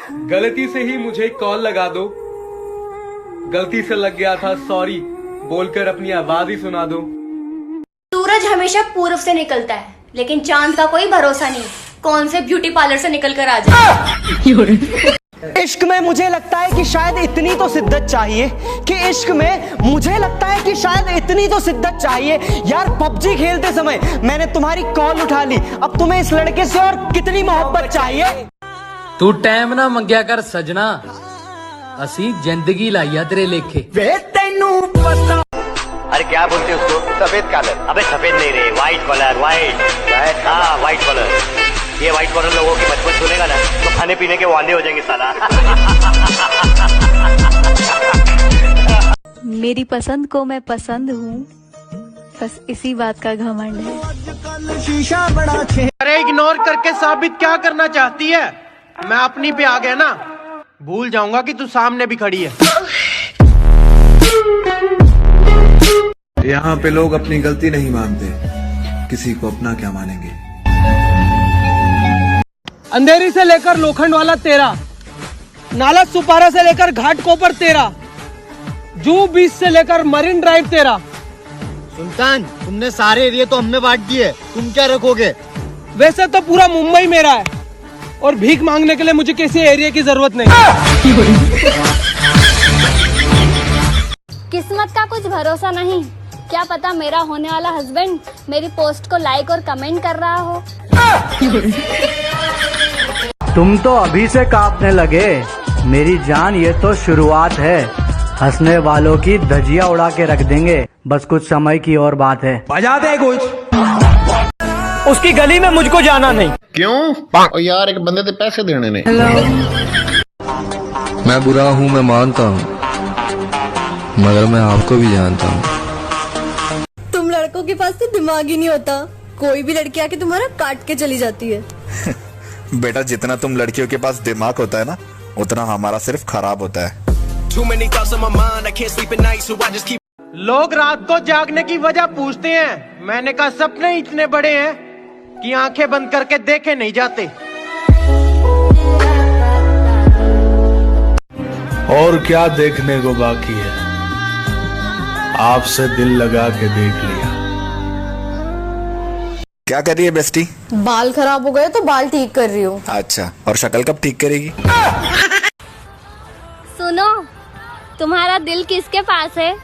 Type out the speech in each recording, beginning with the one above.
गलती से ही मुझे कॉल लगा दो, गलती से लग गया था सॉरी बोलकर अपनी आवाज ही सुना दो। सूरज हमेशा पूर्व से निकलता है, लेकिन चांद का कोई भरोसा नहीं, कौन से ब्यूटी पार्लर से निकल कर आ जाए। इश्क में मुझे लगता है कि शायद इतनी तो शिद्दत चाहिए, कि इश्क में मुझे लगता है कि शायद इतनी तो शिद्दत चाहिए। यार पबजी खेलते समय मैंने तुम्हारी कॉल उठा ली, अब तुम्हें इस लड़के से और कितनी मोहब्बत चाहिए। तू टाइम ना मंगया कर सजना, असी जिंदगी लाई है तेरे लेखे। वे तेनू पता। अरे क्या बोलते हैं उसको? सफेद कलर। अबे सफेद नहीं रे, व्हाइट कलर। व्हाइट, हाँ व्हाइट कलर। ये व्हाइट कलर लोगों की बचपन सुनेगा ना तो खाने पीने के वांदे हो जाएंगे साला। मेरी पसंद को मैं पसंद हूँ, बस इसी बात का घमंड है। शीशा बड़ा छे। अरे इग्नोर करके साबित क्या करना चाहती है? मैं अपनी पे आ गया ना, भूल जाऊंगा कि तू सामने भी खड़ी है। यहाँ पे लोग अपनी गलती नहीं मानते, किसी को अपना क्या मानेंगे। अंधेरी से लेकर लोखंड वाला तेरा, नाला सुपारा से लेकर घाट कोपर तेरा, जू बीच से लेकर मरीन ड्राइव तेरा। सुल्तान, तुमने सारे एरिया तो हमने बांट दिए, तुम क्या रखोगे? वैसे तो पूरा मुंबई मेरा है, और भीख मांगने के लिए मुझे किसी एरिया की जरूरत नहीं। किस्मत का कुछ भरोसा नहीं, क्या पता मेरा होने वाला हस्बैंड मेरी पोस्ट को लाइक और कमेंट कर रहा हो। तुम तो अभी से कांपने लगे, मेरी जान ये तो शुरुआत है। हंसने वालों की धजिया उड़ा के रख देंगे, बस कुछ समय की और बात है। बजा दे कुछ। उसकी गली में मुझको जाना नहीं। क्यों? और यार एक बंदे से पैसे देने नहीं। मैं बुरा हूँ, मैं मानता हूँ, मगर मैं आपको भी जानता हूँ। तुम लड़कों के पास तो दिमाग ही नहीं होता, कोई भी लड़की आके तुम्हारा काट के चली जाती है। बेटा जितना तुम लड़कियों के पास दिमाग होता है ना, उतना हमारा सिर्फ खराब होता है। लोग रात को जागने की वजह पूछते हैं, मैंने कहा सपने इतने बड़े हैं कि आंखें बंद करके देखे नहीं जाते। और क्या देखने को बाकी है, आपसे दिल लगा के देख लिया। क्या कर रही है बेस्टी? बाल खराब हो गए तो बाल ठीक कर रही हूँ। अच्छा, और शक्ल कब ठीक करेगी? सुनो, तुम्हारा दिल किसके पास है?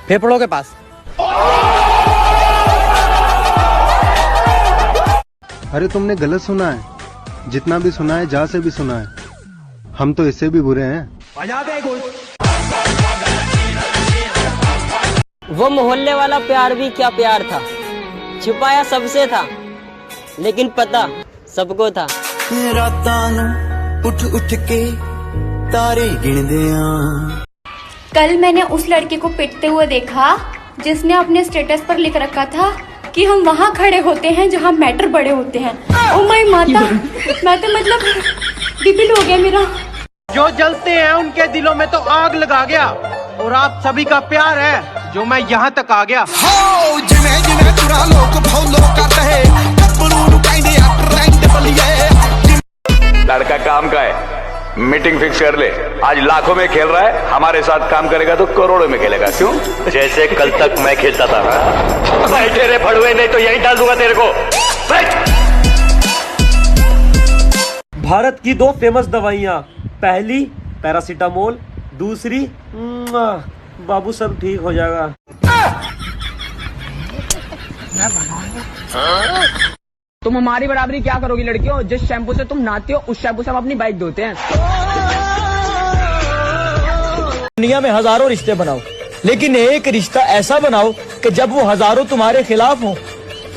फेफड़ों के पास। अरे तुमने गलत सुना है, जितना भी सुना है जा से भी सुना है, हम तो इससे भी बुरे हैं। बजा दे कुछ। वो मोहल्ले वाला प्यार भी क्या प्यार था, छुपाया सबसे था, लेकिन पता सबको था। उठ उठ के तारे गिनदे आ। कल मैंने उस लड़के को पिटते हुए देखा जिसने अपने स्टेटस पर लिख रखा था कि हम वहाँ खड़े होते हैं जहाँ मैटर बड़े होते हैं। ओ माय माता, मैं तो मतलब डिबिल हो गया मेरा। जो जलते हैं उनके दिलों में तो आग लगा गया, और आप सभी का प्यार है जो मैं यहाँ तक आ गया। लड़का काम का है, मीटिंग फिक्स कर ले। आज लाखों में खेल रहा है, हमारे साथ काम करेगा तो करोड़ों में खेलेगा। क्यों? जैसे कल तक मैं खेलता था। बैठे रे फड़ुए, नहीं तो यहीं डाल दूंगा तेरे को। भारत की दो फेमस दवाइयाँ, पहली पैरासीटामोल, दूसरी बाबू सब ठीक हो जाएगा। तुम हमारी बराबरी क्या करोगी लड़कियों? जिस शैम्पू से तुम नहाती हो उस शैम्पू से हम अपनी बाइक धोते हैं। दुनिया में हजारों रिश्ते बनाओ, लेकिन एक रिश्ता ऐसा बनाओ कि जब वो हजारों तुम्हारे खिलाफ हो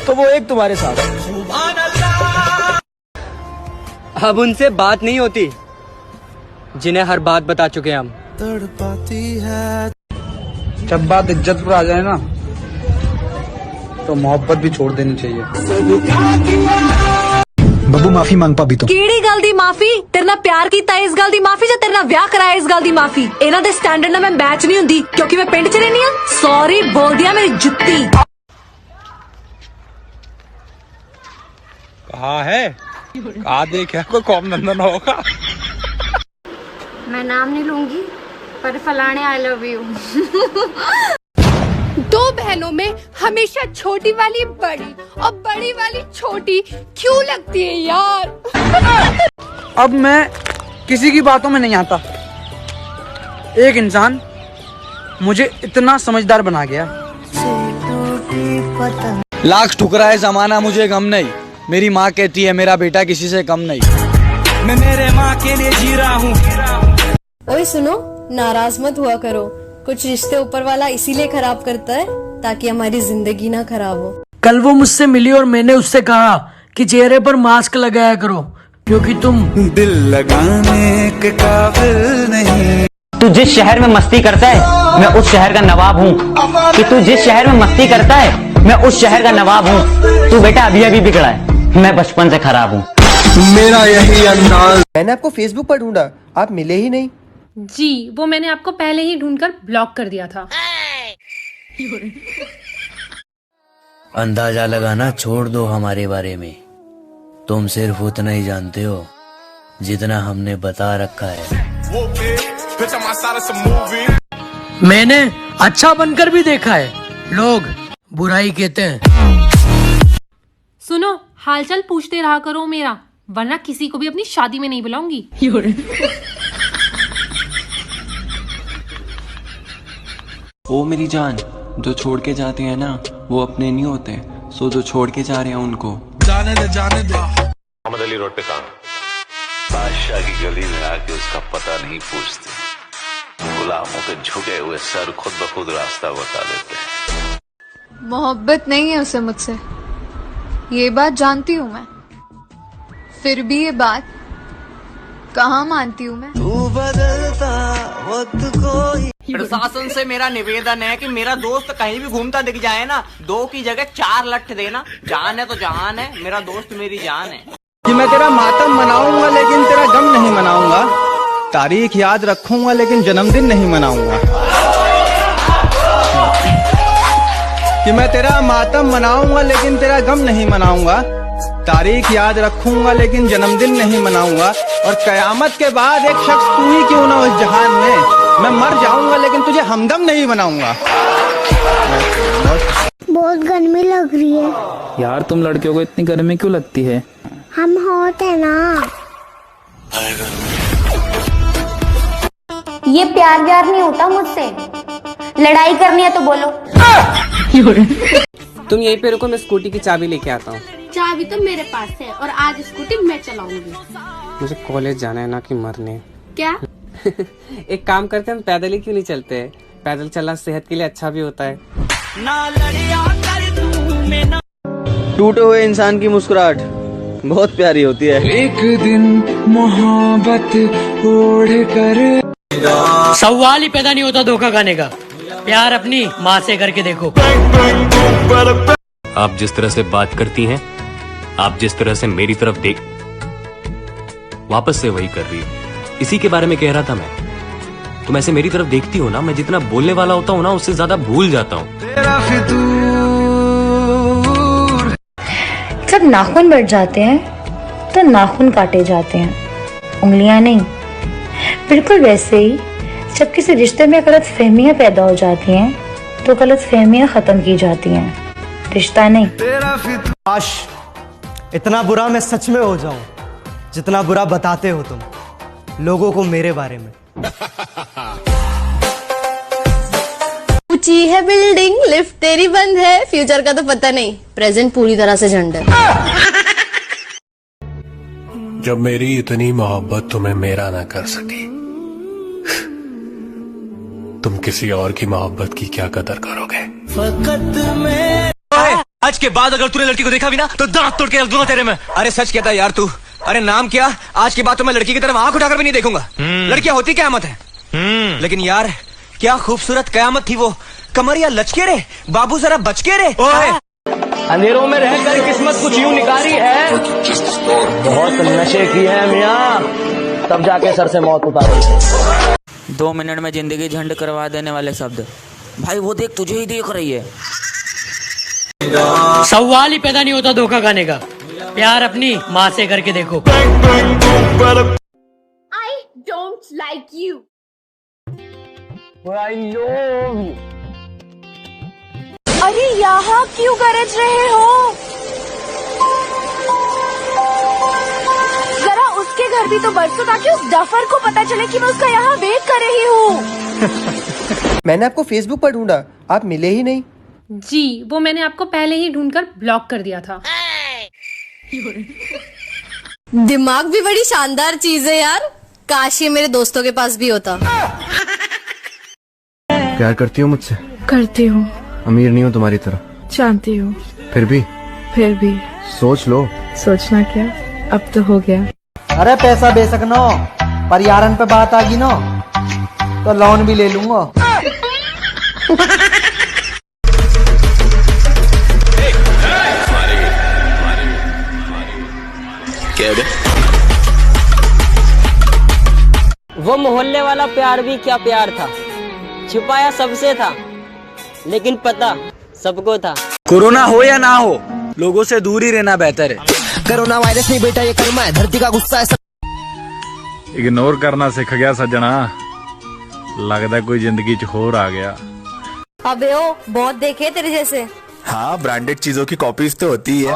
तो वो एक तुम्हारे साथ हो। अब उनसे बात नहीं होती जिन्हें हर बात बता चुके हम। तड़पाती है। जब बात इज्जत पर आ जाए ना, तो मोहब्बत भी छोड़ देनी चाहिए। बब्बू माफी मांग पाबी तो ਕਿਹੜੀ ਗੱਲ ਦੀ ਮਾਫੀ? ਤੇਰੇ ਨਾਲ ਪਿਆਰ ਕੀਤਾ ਇਸ ਗੱਲ ਦੀ ਮਾਫੀ, ਜਾਂ ਤੇਰੇ ਨਾਲ ਵਿਆਹ ਕਰਾਇਆ ਇਸ ਗੱਲ ਦੀ ਮਾਫੀ? ਇਹਨਾਂ ਦੇ ਸਟੈਂਡਰਡ ਨਾਲ ਮੈਂ ਮੈਚ ਨਹੀਂ ਹੁੰਦੀ, ਕਿਉਂਕਿ ਮੈਂ ਪਿੰਡ 'ਚ ਰਹਿੰਦੀ ਆ। ਸੌਰੀ ਬੋਲਦੀ ਆ ਮੇਰੀ ਜੁੱਤੀ। कहा है आ देखा कोई कॉम धंधा ना होगा। मैं नाम नहीं लूंगी पर फलाने आई लव यू। दो बहनों में हमेशा छोटी वाली बड़ी और बड़ी वाली छोटी क्यों लगती है यार? अब मैं किसी की बातों में नहीं आता। एक इंसान मुझे इतना समझदार बना गया। लाख ठुकराए जमाना मुझे गम नहीं, मेरी माँ कहती है मेरा बेटा किसी से कम नहीं। मैं मेरे माँ के लिए जी रहा हूँ। ओए सुनो, नाराज मत हुआ करो। कुछ रिश्ते ऊपर वाला इसीलिए खराब करता है ताकि हमारी जिंदगी ना खराब हो। कल वो मुझसे मिली और मैंने उससे कहा कि चेहरे पर मास्क लगाया करो क्योंकि तुम दिल लगाने के काबिल नहीं। तू जिस शहर में मस्ती करता है मैं उस शहर का नवाब हूँ। कि तू जिस शहर में मस्ती करता है मैं उस शहर का नवाब हूँ। तू बेटा अभी अभी बिगड़ा है, मैं बचपन से खराब हूँ। मेरा यही अंदाज। मैंने आपको फेसबुक पर ढूंढा, आप मिले ही नहीं। जी वो मैंने आपको पहले ही ढूंढकर ब्लॉक कर दिया था। अंदाजा लगाना छोड़ दो हमारे बारे में। तुम सिर्फ उतना ही जानते हो जितना हमने बता रखा है। मैंने अच्छा बनकर भी देखा है, लोग बुराई कहते हैं। सुनो, हालचाल पूछते रहा करो मेरा, वरना किसी को भी अपनी शादी में नहीं बुलाऊंगी। ओ मेरी जान, जो छोड़ के जाते हैं ना वो अपने नहीं होते, सो जो छोड़ के जा रहे हैं उनको जाने दे जाने दे। मोहम्मद अली रोड पे काम, बादशाह की गली में आके उसका पता नहीं पूछते, गुलामों के झुके हुए सर खुद ब खुद रास्ता बता देते हैं। मोहब्बत नहीं है उसे मुझसे, ये बात जानती हूँ मैं। फिर भी ये बात कहाँ मानती हूँ मैं। तू बदलता वक्त कोई। प्रशासन से मेरा निवेदन है कि मेरा दोस्त कहीं भी घूमता दिख जाए ना, 2 की जगह 4 लठ देना। जान है तो जहान है, मेरा दोस्त मेरी जान है। कि मैं तेरा मातम मनाऊंगा लेकिन तेरा गम नहीं मनाऊंगा, तारीख याद रखूंगा लेकिन जन्मदिन नहीं मनाऊंगा। कि मैं तेरा मातम मनाऊंगा लेकिन तेरा गम नहीं मनाऊंगा, तारीख याद रखूंगा लेकिन जन्मदिन नहीं मनाऊंगा। और कयामत के बाद एक शख्स तू ही क्यों ना उस जहान में, मैं मर जाऊंगा लेकिन तुझे हमदम नहीं बनाऊंगा। बहुत गर्मी लग रही है यार। तुम लड़कियों को इतनी गर्मी क्यों लगती है? हम हॉट है ना। ये प्यार व्यार नहीं होता मुझसे, लड़ाई करनी है तो बोलो। तुम यहीं पे रुको, मैं स्कूटी की चाबी लेके आता हूँ। चाबी तो मेरे पास है और आज स्कूटी मैं चलाऊंगी। मुझे कॉलेज जाना है ना कि मरने। क्या? एक काम करते हैं, हम पैदल ही क्यों नहीं चलते? पैदल चलना सेहत के लिए अच्छा भी होता है। टूटे हुए इंसान की मुस्कुराहट बहुत प्यारी होती है। एक दिन मोहब्बत ओढ़ कर। सवाल ही पैदा नहीं होता धोखा खाने का, प्यार अपनी माँ से करके देखो। आप जिस तरह से बात करती हैं, आप जिस तरह से मेरी तरफ देख, वापस से वही कर रही है। इसी के बारे में कह रहा था मैं। तुम ऐसे मेरी तरफ देखती हो ना, मैं जितना बोलने वाला होता हूँ ना उससे ज्यादा भूल जाता हूँ। जब नाखून बढ़ जाते हैं तो नाखून काटे जाते हैं, उंगलियां नहीं। बिल्कुल वैसे ही जब किसी रिश्ते में गलत फहमियां पैदा हो जाती हैं तो गलत फहमियां खत्म की जाती हैं, रिश्ता नहीं। काश इतना बुरा मैं सच में हो जाऊं जितना बुरा बताते हो तुम लोगों को मेरे बारे में। ऊंची है बिल्डिंग, लिफ्ट तेरी बंद है, फ्यूचर का तो पता नहीं, प्रेजेंट पूरी तरह से झंड है। जब मेरी इतनी मोहब्बत तुम्हें मेरा ना कर सकी, तुम किसी और की मोहब्बत की क्या कदर करोगे? फकत में आज के बाद अगर तूने लड़की को देखा भी ना तो दांत तोड़ के रख दूंगा तेरे में। अरे सच कहता है यार तू। अरे नाम क्या? आज के बाद तो मैं लड़की की तरफ आंख उठाकर भी नहीं देखूंगा। लड़कियां होती कयामत है। लेकिन यार क्या खूबसूरत कयामत थी वो। कमरिया लचके रे, बाबू जरा बचके रे। अंधेरों में रहकर किस्मत कुछ यूं निकारी है, बहुत नशे की है मियां, तब जाके सर से मौत उतारी। 2 मिनट में जिंदगी झंड करवा देने वाले शब्द। भाई वो देख, तुझे ही देख रही है। सवाल ही पैदा नहीं होता धोखा खाने का, प्यार अपनी माँ से करके देखो। I don't like you. I love you. अरे यहाँ क्यों गरज रहे हो? जरा उसके घर भी तो बरसो ताकि उस डफर को पता चले कि मैं उसका यहाँ वेट कर रही हूँ। मैंने आपको फेसबुक पर ढूंढा, आप मिले ही नहीं। जी वो मैंने आपको पहले ही ढूंढकर ब्लॉक कर दिया था। दिमाग भी बड़ी शानदार चीज है यार, काश ये मेरे दोस्तों के पास भी होता। प्यार करती हो मुझसे? करती हूँ। अमीर नहीं हो तुम्हारी तरह, जानती हूँ। फिर भी सोच लो। सोचना क्या, अब तो हो गया। अरे पैसा बेशक न हो, पर यारन पे बात आ गई ना तो लोन भी ले लूंगा। वो मोहल्ले वाला प्यार भी क्या प्यार था, छुपाया सबसे था लेकिन पता सबको था। कोरोना हो या ना हो, लोगों से दूर ही रहना बेहतर है। कोरोना वायरस नहीं बेटा, ये कर्मा है, धरती का गुस्सा है। इग्नोर करना सीख गया सजना, लगता कोई जिंदगी च होर आ गया। अबे ओ बहुत देखे तेरे जैसे। हाँ, ब्रांडेड चीजों की कॉपीज तो होती है।